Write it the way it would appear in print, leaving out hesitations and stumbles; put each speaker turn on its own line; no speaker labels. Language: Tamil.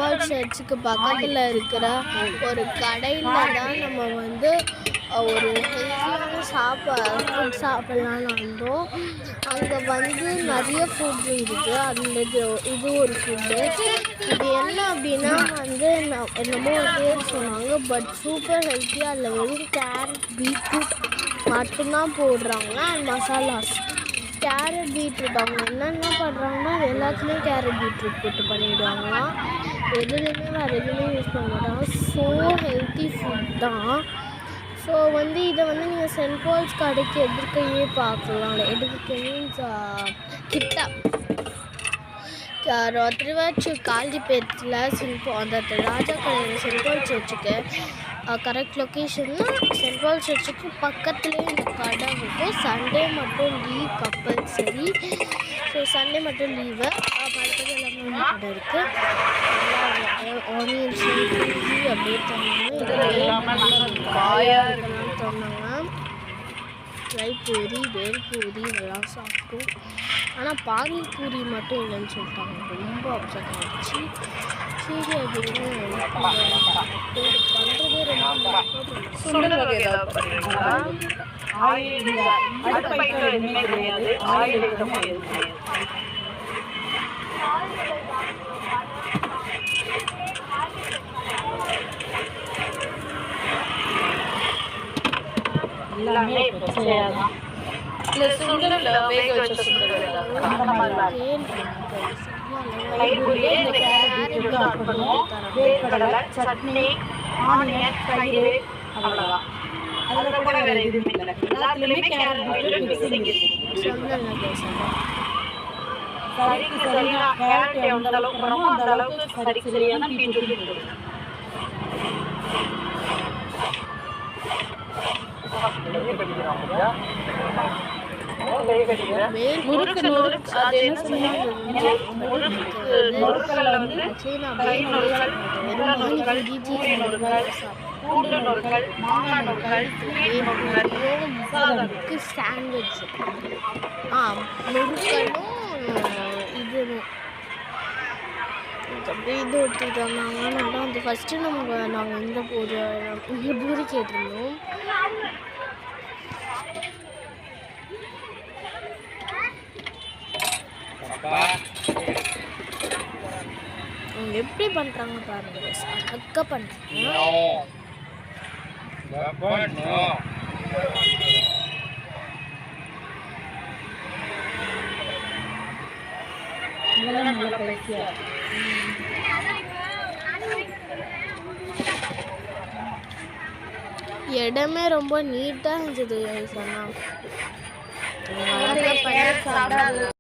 பால் சர்ச்சுக்கு பக்கத்தில் இருக்கிற ஒரு கடையில் தான் நம்ம வந்து ஒரு ஹெல்த்தியான ஃபுட் சாப்பிட்லான்னு வந்தோம். அங்கே வந்து நிறைய ஃபுட் இருக்குது. இது ஒரு ஃபுட்டு. இது என்ன அப்படின்னா வந்து என்னமோ ஒரு பேர் சொன்னாங்க. பட் சூப்பர் ஹெல்த்தியாக அதில் வெறும் கேரட் பீட்ரூட் மட்டும்தான் போடுறாங்க. அண்ட் மசாலாஸ் கேரட் பீட்ரூட் அவங்க என்னென்ன பண்ணுறாங்கன்னா எல்லாத்துலேயும் கேரட் பீட்ரூட் போட்டு பண்ணிவிடுவாங்களாம். எதுலேயுமே வேறு எதுவுமே யூஸ் பண்ண மாட்டாங்க. ஸோ ஹெல்த்தி ஃபுட் தான். ஸோ வந்து இதை வந்து நீங்கள் சென்ட் பால்ஸ் கடைக்கு எதிர்க்கையே பார்க்கலாம். எதிர்க்க மீன்ஸ் கிட்ட திருவாச்சூர் காந்திபேட்டில் அந்த ராஜா கடையில் சென்ட் பால் சர்ச்சுக்கு கரெக்ட் லொக்கேஷன்னா சென்ட் பால் சர்ச்சுக்கு பக்கத்துலேயே இந்த கடை இருக்கும். சண்டே மட்டும் லீவ் கம்பல்சரி. ஸோ சண்டே மட்டும் லீவு. பக்கத்தில் எல்லாமே கடை இருக்குது. ஆனியன் பூரி அப்படியே சொன்னாங்க. பூரி வேல்பூரி இதெல்லாம் சாப்பிட்டோம். ஆனால் பானிபூரி மட்டும் இல்லைன்னு சொல்லிட்டாங்க. ரொம்ப அப்செட் ஆகிடுச்சு. சரி அப்படின்னு பண்ணுறதே
எல்லாமே சுண்டல் வேக வச்ச சுண்டல் சட்னி ஆனியன் தயிர் அவ்வளோதான். அதில் கூட வேற எதுவும் இல்லை. எல்லாத்துலேயுமே கேரட் பீட்ரூட் மிக்சிங் சரிக்கு சரியா கேரட் எந்த அளவுக்கு வரமோ அந்த அளவுக்கு சரிக்கு சரியான பீட்ரூட் இருக்குது.
சாண்ட்விச் நொறுக்கலும் இதுவும் அப்படியே இது எடுத்துக்கிட்டு வந்தாங்க. நல்லா வந்து ஃபஸ்ட்டு நாங்கள் இந்த பூரி கேட்டிருந்தோம். அவங்க எப்படி பண்ணுறாங்க பாருங்க. அக்கா பண்ணுறாங்க. இடமே ரொம்ப நீட்டாக இருந்தது. சொன்னா